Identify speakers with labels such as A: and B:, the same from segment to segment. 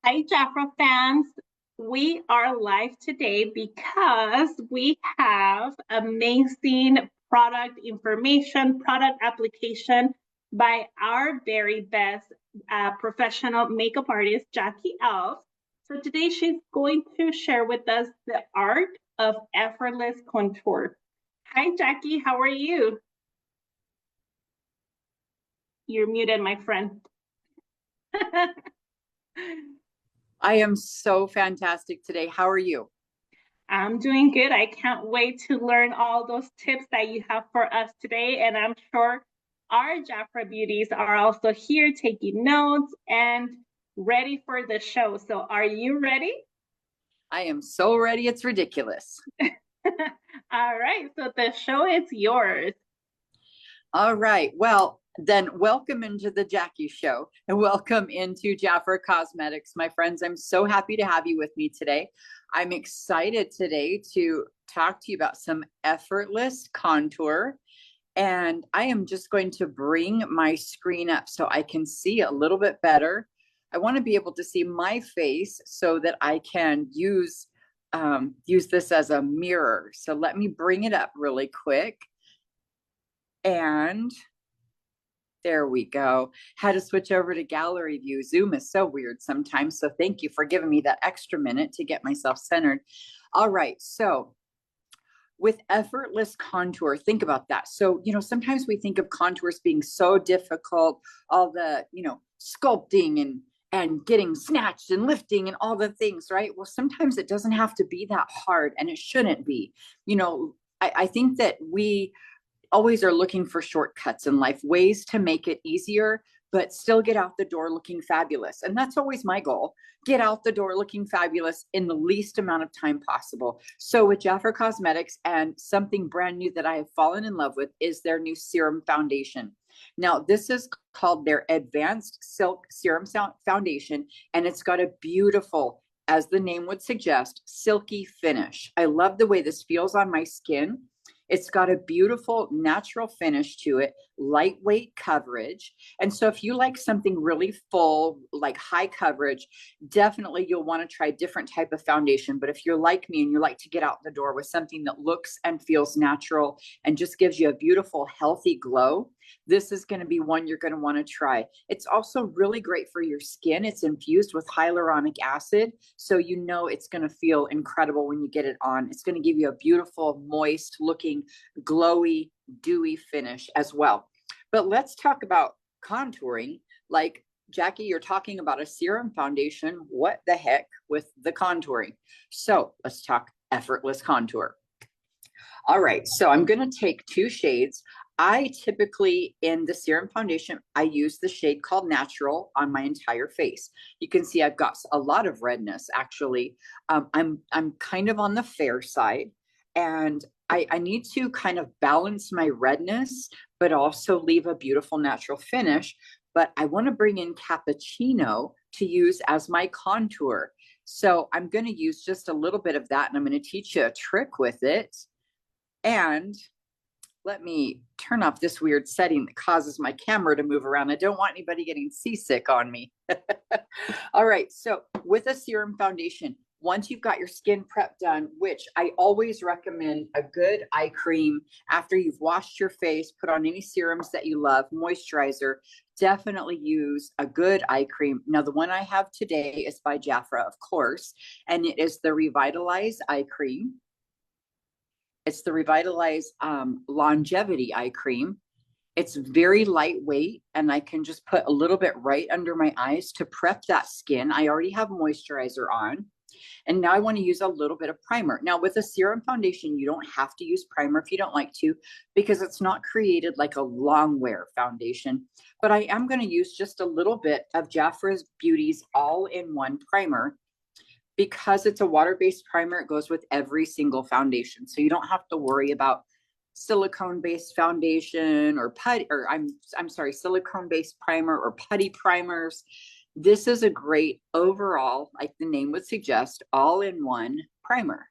A: Hi, JAFRA fans. We are live today because we have amazing product information, product application by our very best professional makeup artist, Jackie Elf. So today she's going to share with us the art of effortless contour. Hi, Jackie. How are you? You're muted, my friend.
B: I am so fantastic today. How are you?
A: I'm doing good. I can't wait to learn all those tips that you have for us today. And I'm sure our Jafra beauties are also here taking notes and ready for the show. So, are you ready?
B: I am so ready. It's ridiculous.
A: All right. So, the show is yours.
B: All right. Well, then welcome into the Jackie Show and welcome into JAFRA Cosmetics. My friends, I'm so happy to have you with me today. I'm excited today to talk to you about some effortless contour. And I am just going to bring my screen up so I can see a little bit better. I want to be able to see my face so that I can use this as a mirror. So let me bring it up really quick. And there we go. Had to switch over to gallery view. Zoom is so weird sometimes. So thank you for giving me that extra minute to get myself centered. All right. So with effortless contour, think about that. So, sometimes we think of contours being so difficult, all the, sculpting and getting snatched and lifting and all the things, right? Well, sometimes it doesn't have to be that hard, and it shouldn't be. I think that we always are looking for shortcuts in life, ways to make it easier, but still get out the door looking fabulous. And that's always my goal. Get out the door looking fabulous in the least amount of time possible. So with JAFRA Cosmetics, and something brand new that I have fallen in love with is their new serum foundation. Now, this is called their Advanced Silk Serum Foundation, and it's got a beautiful, as the name would suggest, silky finish. I love the way this feels on my skin. It's got a beautiful natural finish to it, lightweight coverage. And so if you like something really full, like high coverage, definitely you'll want to try different type of foundation. But if you're like me and you like to get out the door with something that looks and feels natural and just gives you a beautiful, healthy glow, this is going to be one you're going to want to try. It's also really great for your skin. It's infused with hyaluronic acid, so it's going to feel incredible when you get it on. It's going to give you a beautiful, moist looking, glowy, dewy finish as well. But let's talk about contouring. Like, Jackie, you're talking about a serum foundation. What the heck with the contouring? So let's talk effortless contour. All right, so I'm going to take two shades. I typically, in the serum foundation, I use the shade called Natural on my entire face. You can see I've got a lot of redness, actually. I'm kind of on the fair side, and I need to kind of balance my redness, but also leave a beautiful natural finish. But I want to bring in Cappuccino to use as my contour. So I'm going to use just a little bit of that, and I'm going to teach you a trick with it. And let me turn off this weird setting that causes my camera to move around. I don't want anybody getting seasick on me. All right, so with a serum foundation, once you've got your skin prep done, which I always recommend a good eye cream after you've washed your face, put on any serums that you love, moisturizer, definitely use a good eye cream. Now, the one I have today is by JAFRA, of course, and it is the Revitalize Eye Cream. It's the Revitalize Longevity Eye Cream. It's very lightweight, and I can just put a little bit right under my eyes to prep that skin. I already have moisturizer on. And now I want to use a little bit of primer. Now, with a serum foundation, you don't have to use primer if you don't like to, because it's not created like a long wear foundation. But I am going to use just a little bit of JAFRA's Beauty's all-in-one primer. Because it's a water-based primer, it goes with every single foundation. So you don't have to worry about silicone-based foundation or putty, or I'm sorry, silicone-based primer or putty primers. This is a great overall, like the name would suggest, all-in-one primer.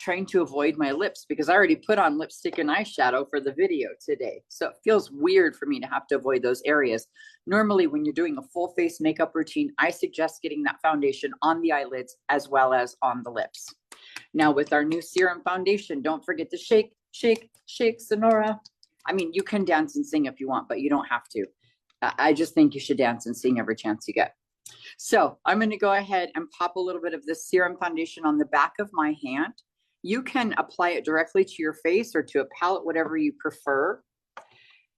B: trying to avoid my lips because I already put on lipstick and eyeshadow for the video today. So it feels weird for me to have to avoid those areas. Normally, when you're doing a full face makeup routine, I suggest getting that foundation on the eyelids as well as on the lips. Now with our new serum foundation, don't forget to shake, shake, shake, Sonora. I mean, you can dance and sing if you want, but you don't have to. I just think you should dance and sing every chance you get. So I'm going to go ahead and pop a little bit of this serum foundation on the back of my hand. You can apply it directly to your face or to a palette, whatever you prefer.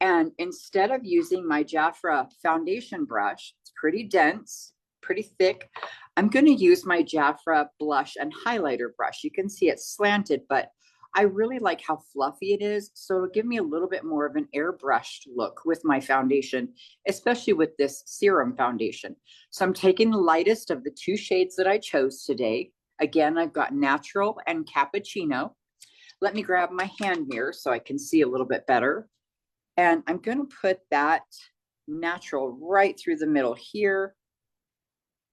B: And instead of using my JAFRA foundation brush, it's pretty dense, pretty thick, I'm going to use my JAFRA blush and highlighter brush. You can see it's slanted, but I really like how fluffy it is. So it'll give me a little bit more of an airbrushed look with my foundation, especially with this serum foundation. So I'm taking the lightest of the two shades that I chose today. Again, I've got natural and cappuccino. Let me grab my hand mirror so I can see a little bit better. And I'm going to put that natural right through the middle here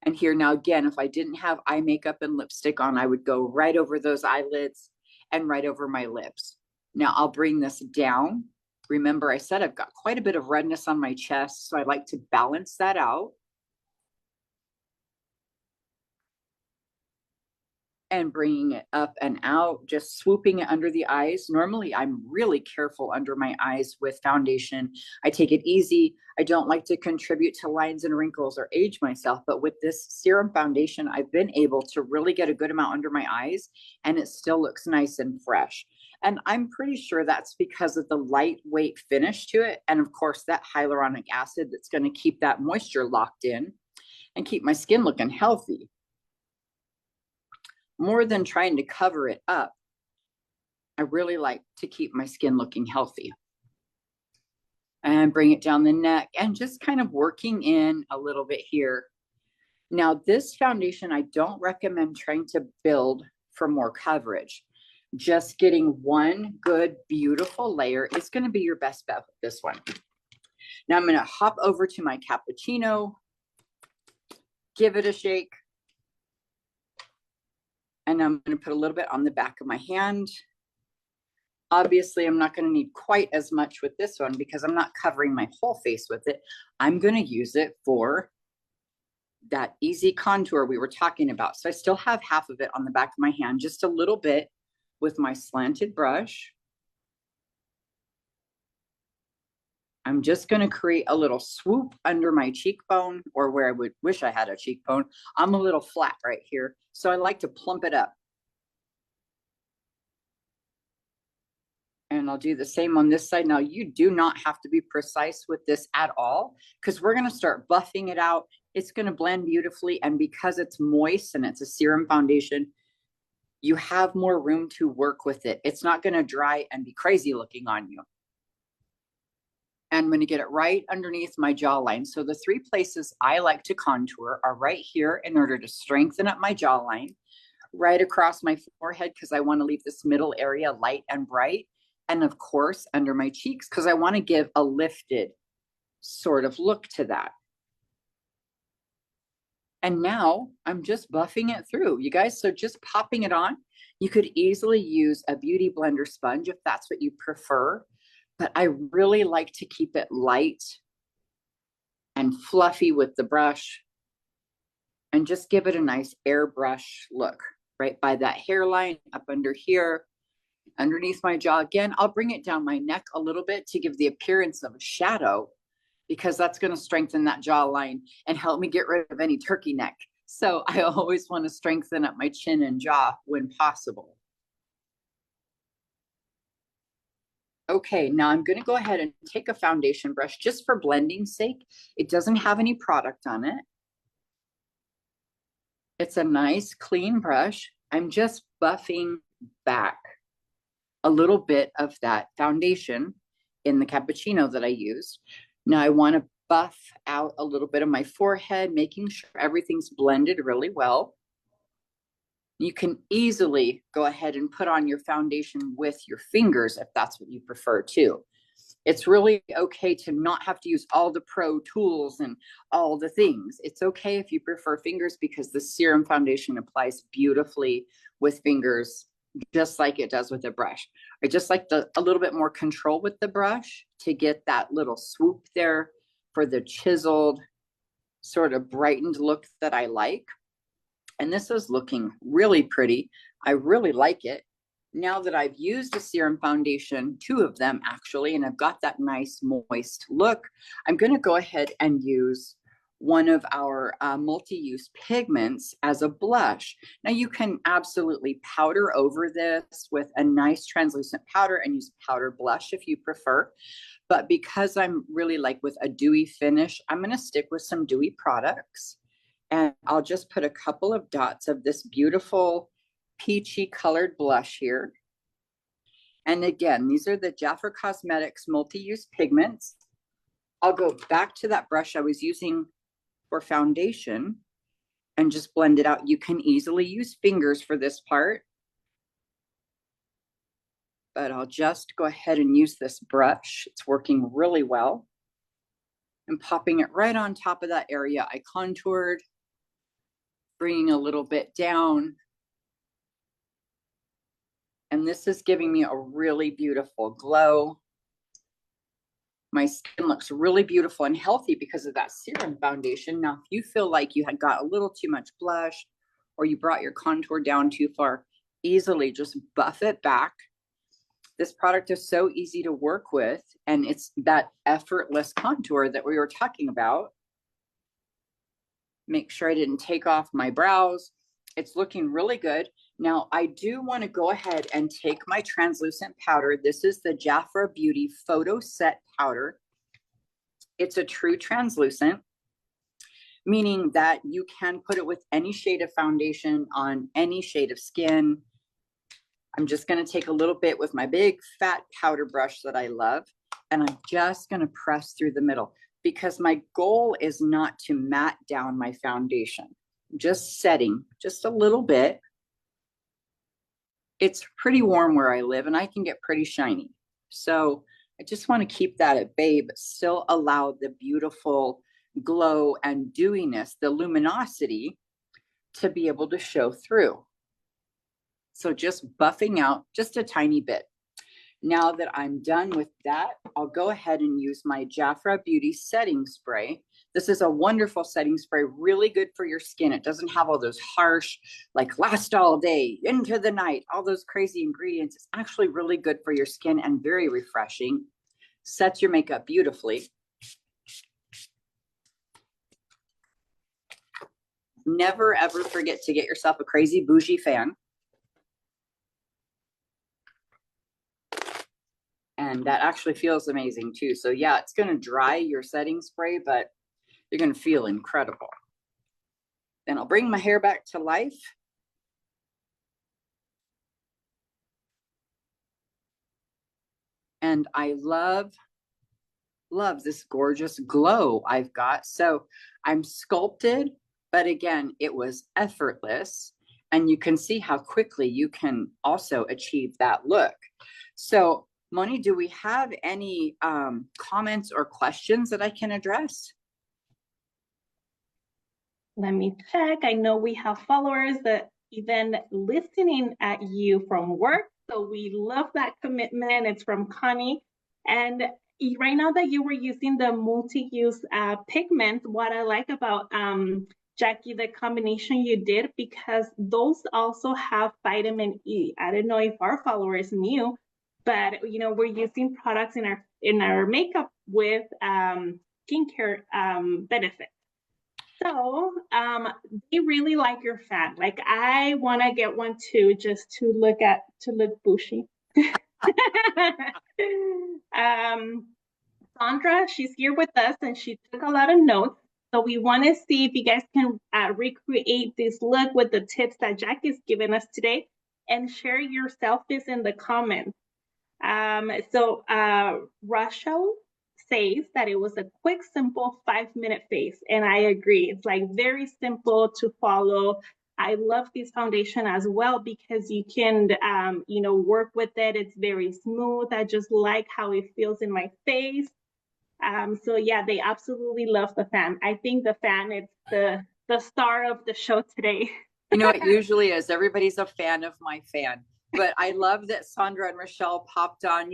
B: and here. Now, again, if I didn't have eye makeup and lipstick on, I would go right over those eyelids and right over my lips. Now I'll bring this down. Remember, I said I've got quite a bit of redness on my chest, so I like to balance that out. And bringing it up and out, just swooping it under the eyes. Normally, I'm really careful under my eyes with foundation. I take it easy. I don't like to contribute to lines and wrinkles or age myself, but with this serum foundation, I've been able to really get a good amount under my eyes, and it still looks nice and fresh. And I'm pretty sure that's because of the lightweight finish to it. And of course, that hyaluronic acid that's going to keep that moisture locked in and keep my skin looking healthy. More than trying to cover it up, I really like to keep my skin looking healthy. And bring it down the neck and just kind of working in a little bit here. Now, this foundation, I don't recommend trying to build for more coverage. Just getting one good, beautiful layer is going to be your best bet with this one. Now I'm going to hop over to my cappuccino, give it a shake. And I'm going to put a little bit on the back of my hand. Obviously, I'm not going to need quite as much with this one because I'm not covering my whole face with it. I'm going to use it for that easy contour we were talking about. So I still have half of it on the back of my hand, just a little bit with my slanted brush. I'm just going to create a little swoop under my cheekbone, or where I would wish I had a cheekbone. I'm a little flat right here, so I like to plump it up. And I'll do the same on this side. Now, you do not have to be precise with this at all, because we're going to start buffing it out. It's going to blend beautifully, and because it's moist and it's a serum foundation, you have more room to work with it. It's not going to dry and be crazy looking on you. And I'm going to get it right underneath my jawline. So the three places I like to contour are right here in order to strengthen up my jawline, right across my forehead because I want to leave this middle area light and bright, and of course under my cheeks because I want to give a lifted sort of look to that. And now I'm just buffing it through, you guys. So just popping it on. You could easily use a beauty blender sponge if that's what you prefer. But I really like to keep it light and fluffy with the brush and just give it a nice airbrush look right by that hairline up under here, underneath my jaw. Again, I'll bring it down my neck a little bit to give the appearance of a shadow because that's going to strengthen that jawline and help me get rid of any turkey neck. So I always want to strengthen up my chin and jaw when possible. Okay, now I'm going to go ahead and take a foundation brush just for blending's sake. It doesn't have any product on it. It's a nice clean brush. I'm just buffing back a little bit of that foundation in the cappuccino that I used. Now I want to buff out a little bit of my forehead, making sure everything's blended really well. You can easily go ahead and put on your foundation with your fingers if that's what you prefer too. It's really okay to not have to use all the pro tools and all the things. It's okay if you prefer fingers because the serum foundation applies beautifully with fingers just like it does with a brush. I just like a little bit more control with the brush to get that little swoop there for the chiseled, sort of brightened look that I like. And this is looking really pretty. I really like it. Now that I've used a serum foundation, 2 of them actually, and I've got that nice moist look, I'm going to go ahead and use one of our multi-use pigments as a blush. Now you can absolutely powder over this with a nice translucent powder and use powder blush if you prefer. But because I'm really like with a dewy finish, I'm going to stick with some dewy products. And I'll just put a couple of dots of this beautiful peachy colored blush here. And again, these are the JAFRA Cosmetics multi-use pigments. I'll go back to that brush I was using for foundation and just blend it out. You can easily use fingers for this part, but I'll just go ahead and use this brush. It's working really well. And popping it right on top of that area I contoured, bringing a little bit down. And this is giving me a really beautiful glow. My skin looks really beautiful and healthy because of that serum foundation. Now, if you feel like you had got a little too much blush or you brought your contour down too far, easily just buff it back. This product is so easy to work with, and it's that effortless contour that we were talking about. Make sure I didn't take off my brows. It's looking really good. Now, I do want to go ahead and take my translucent powder. This is the JAFRA Beauty Photo Set Powder. It's a true translucent, meaning that you can put it with any shade of foundation on any shade of skin. I'm just going to take a little bit with my big fat powder brush that I love, and I'm just going to press through the middle because my goal is not to matte down my foundation. Just setting just a little bit. It's pretty warm where I live and I can get pretty shiny. So I just want to keep that at bay, but still allow the beautiful glow and dewiness, the luminosity to be able to show through. So just buffing out just a tiny bit. Now that I'm done with that, I'll go ahead and use my JAFRA Beauty Setting Spray. This is a wonderful setting spray, really good for your skin. It doesn't have all those harsh, like last all day, into the night, all those crazy ingredients. It's actually really good for your skin and very refreshing. Sets your makeup beautifully. Never, ever forget to get yourself a crazy bougie fan. And that actually feels amazing too. So yeah, it's going to dry your setting spray, but you're going to feel incredible. Then I'll bring my hair back to life. And I love this gorgeous glow I've got. So I'm sculpted, but again, it was effortless. And you can see how quickly you can also achieve that look. So Moni, do we have any comments or questions that I can address?
A: Let me check. I know we have followers that even listening at you from work. So we love that commitment. It's from Connie. And right now that you were using the multi-use pigment, what I like about Jackie, the combination you did, because those also have vitamin E. I don't know if our followers knew, but we're using products in our makeup with skincare benefits. So they really like your fan. Like I want to get one too, just to look bushy. Sandra, she's here with us and she took a lot of notes. So we want to see if you guys can recreate this look with the tips that Jackie's given us today and share your selfies in the comments. So Rachel says that it was a quick, simple 5-minute face. And I agree. It's like very simple to follow. I love this foundation as well because you can, work with it. It's very smooth. I just like how it feels in my face. So yeah, they absolutely love the fan. I think the fan is the star of the show today.
B: You know, it usually is. Everybody's a fan of my fan. But I love that Sandra and Rochelle popped on.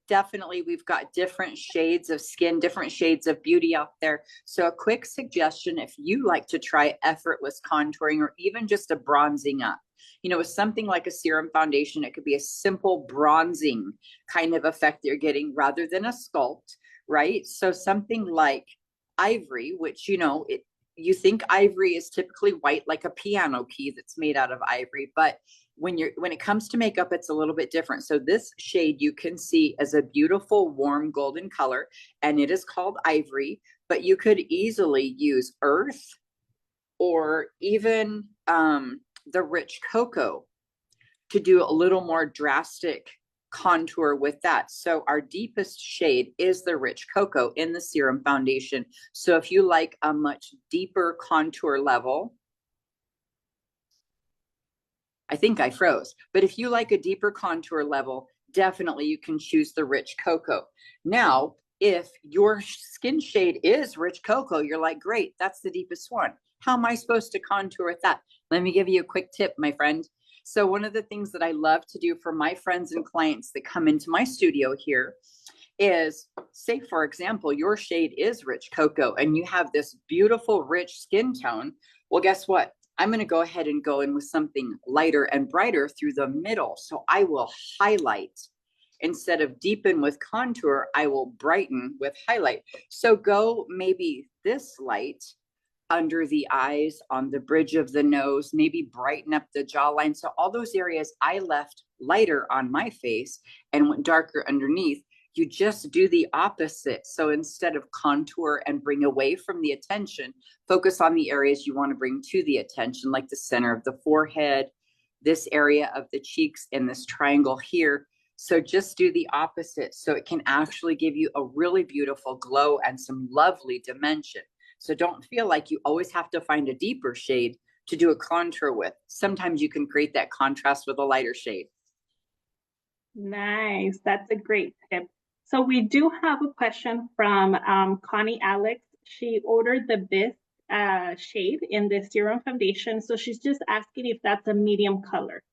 B: Definitely we've got different shades of skin, different shades of beauty out there. So a quick suggestion, if you like to try effortless contouring or even just a bronzing up, with something like a serum foundation, it could be a simple bronzing kind of effect you're getting rather than a sculpt, right? So something like ivory, which, you think ivory is typically white, like a piano key that's made out of ivory, but when it comes to makeup, it's a little bit different. So this shade you can see as a beautiful warm golden color, and it is called ivory, but you could easily use earth or even the rich cocoa to do a little more drastic contour with that. So our deepest shade is the rich cocoa in the serum foundation. So if you like a much deeper contour level, I think I froze, but if you like a deeper contour level, definitely you can choose the rich cocoa. Now, if your skin shade is rich cocoa, you're like, great, that's the deepest one. How am I supposed to contour with that? Let me give you a quick tip, my friend. So one of the things that I love to do for my friends and clients that come into my studio here is, say, for example, your shade is rich cocoa and you have this beautiful, rich skin tone. Well, guess what? I'm going to go ahead and go in with something lighter and brighter through the middle. So I will highlight instead of deepen with contour, I will brighten with highlight. So go maybe this light under the eyes, on the bridge of the nose, maybe brighten up the jawline. So all those areas I left lighter on my face and went darker underneath. You just do the opposite. So instead of contour and bring away from the attention, focus on the areas you want to bring to the attention, like the center of the forehead, this area of the cheeks, and this triangle here. So just do the opposite. So it can actually give you a really beautiful glow and some lovely dimension. So don't feel like you always have to find a deeper shade to do a contour with. Sometimes you can create that contrast with a lighter shade.
A: Nice. That's a great tip. So we do have a question from Connie Alex. She ordered the Bisque shade in the serum foundation. So she's just asking if that's a medium color.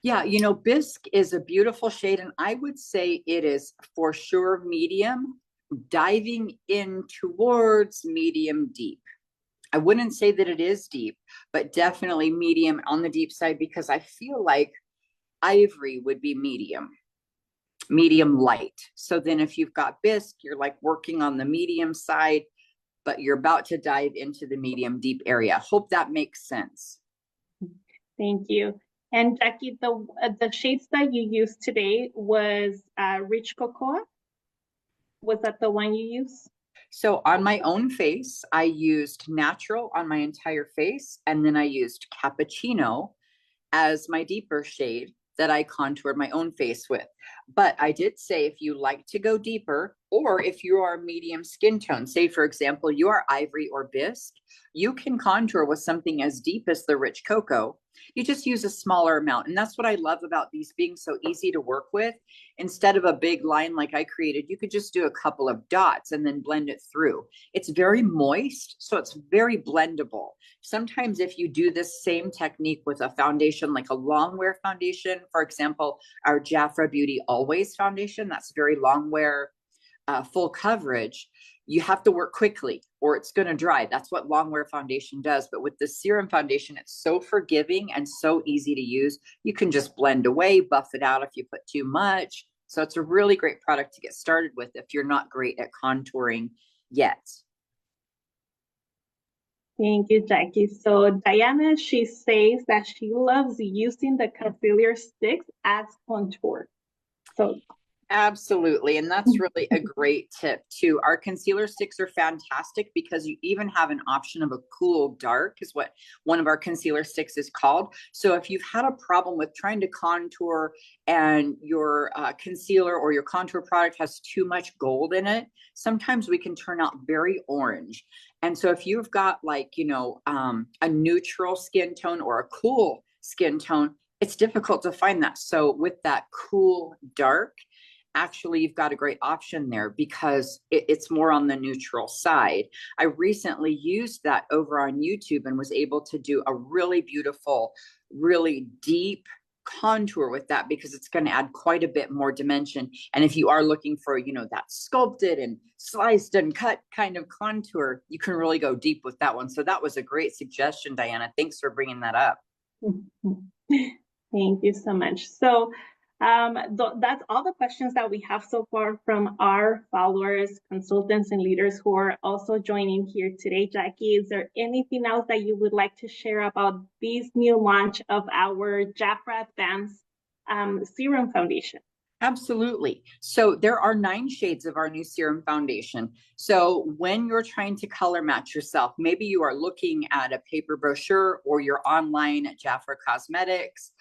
B: Yeah, Bisque is a beautiful shade, and I would say it is for sure medium, diving in towards medium deep. I wouldn't say that it is deep, but definitely medium on the deep side, because I feel like ivory would be medium light. So then if you've got Bisque, you're like working on the medium side, but you're about to dive into the medium deep area. Hope that makes sense.
A: Thank you. And Jackie, the shades that you used today was rich cocoa. Was that the one you used?
B: So on my own face, I used natural on my entire face, and then I used cappuccino as my deeper shade that I contoured my own face with. But I did say, if you like to go deeper, or if you are medium skin tone, say for example, you are ivory or bisque, you can contour with something as deep as the rich cocoa. You just use a smaller amount. And that's what I love about these being so easy to work with. Instead of a big line like I created, you could just do a couple of dots and then blend it through. It's very moist, so it's very blendable. Sometimes if you do this same technique with a foundation, like a long wear foundation, for example, our JAFRA Beauty Always foundation, that's very long wear, full coverage, you have to work quickly or it's going to dry. That's what long wear foundation does. But with the serum foundation, it's so forgiving and so easy to use. You can just blend away, buff it out if you put too much. So it's a really great product to get started with if you're not great at contouring yet.
A: Thank you, Jackie. So Diana, she says that she loves using the concealer sticks as contour. So
B: absolutely. And that's really a great tip too. Our concealer sticks are fantastic because you even have an option of a cool dark, is what one of our concealer sticks is called. So if you've had a problem with trying to contour and your concealer or your contour product has too much gold in it, sometimes we can turn out very orange. And so if you've got like, a neutral skin tone or a cool skin tone, it's difficult to find that. So with that cool dark, actually you've got a great option there because it's more on the neutral side. I recently used that over on YouTube and was able to do a really beautiful, really deep contour with that because it's going to add quite a bit more dimension. And if you are looking for, that sculpted and sliced and cut kind of contour, you can really go deep with that one. So that was a great suggestion, Diana. Thanks for bringing that up.
A: Thank you so much. So that's all the questions that we have so far from our followers, consultants, and leaders who are also joining here today. Jackie, is there anything else that you would like to share about this new launch of our JAFRA Advanced Serum Foundation?
B: Absolutely. So there are 9 shades of our new serum foundation. So when you're trying to color match yourself, maybe you are looking at a paper brochure or you're online at JAFRA Cosmetics.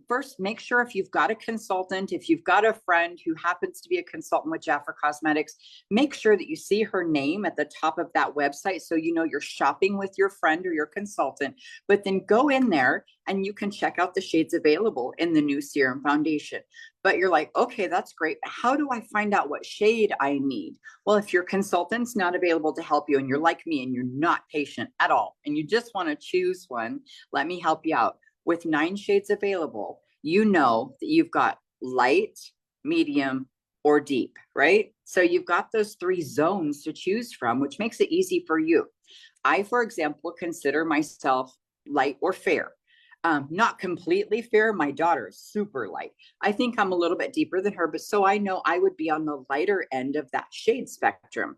B: First, make sure if you've got a consultant, if you've got a friend who happens to be a consultant with JAFRA Cosmetics, make sure that you see her name at the top of that website so you know you're shopping with your friend or your consultant. But then go in there and you can check out the shades available in the new serum foundation. But you're like, okay, that's great. How do I find out what shade I need? Well, if your consultant's not available to help you and you're like me and you're not patient at all and you just want to choose one, let me help you out. With 9 shades available, you know that you've got light, medium, or deep, right? So you've got those 3 zones to choose from, which makes it easy for you. I, for example, consider myself light or fair. Not completely fair. My daughter is super light. I think I'm a little bit deeper than her, but so I know I would be on the lighter end of that shade spectrum.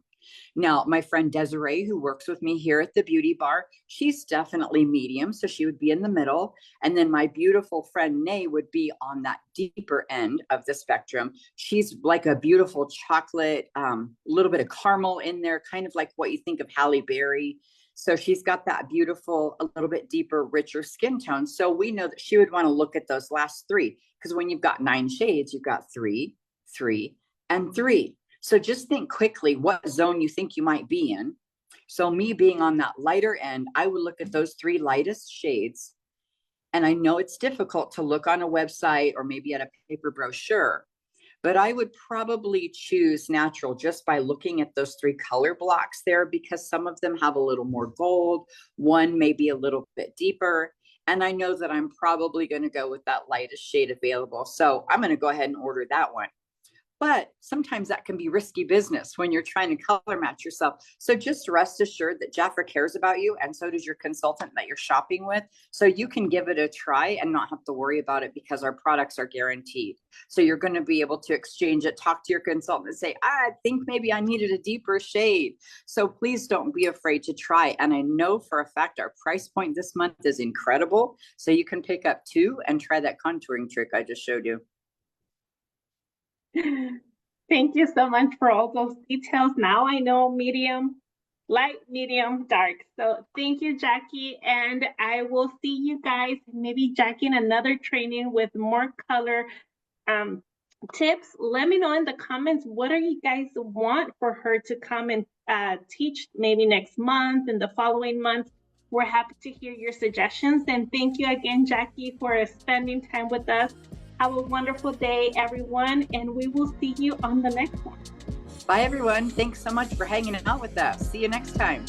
B: Now, my friend Desiree, who works with me here at the beauty bar, she's definitely medium, so she would be in the middle. And then my beautiful friend Nay would be on that deeper end of the spectrum. She's like a beautiful chocolate, a little bit of caramel in there, kind of like what you think of Halle Berry. So she's got that beautiful, a little bit deeper, richer skin tone. So we know that she would want to look at those last 3, because when you've got 9 shades, you've got 3, 3, and 3. So just think quickly what zone you think you might be in. So me being on that lighter end, I would look at those 3 lightest shades. And I know it's difficult to look on a website or maybe at a paper brochure, but I would probably choose natural just by looking at those 3 color blocks there, because some of them have a little more gold, one may be a little bit deeper. And I know that I'm probably going to go with that lightest shade available. So I'm going to go ahead and order that one. But sometimes that can be risky business when you're trying to color match yourself. So just rest assured that JAFRA cares about you, and so does your consultant that you're shopping with. So you can give it a try and not have to worry about it, because our products are guaranteed. So you're going to be able to exchange it, talk to your consultant and say, I think maybe I needed a deeper shade. So please don't be afraid to try. And I know for a fact our price point this month is incredible. So you can pick up 2 and try that contouring trick I just showed you.
A: Thank you so much for all those details. Now I know medium, light, medium, dark. So thank you, Jackie. And I will see you guys, maybe Jackie, in another training with more color tips. Let me know in the comments, what are you guys want for her to come and teach maybe next month and the following month. We're happy to hear your suggestions. And thank you again, Jackie, for spending time with us. Have a wonderful day, everyone, and we will see you on the next one.
B: Bye, everyone. Thanks so much for hanging out with us. See you next time.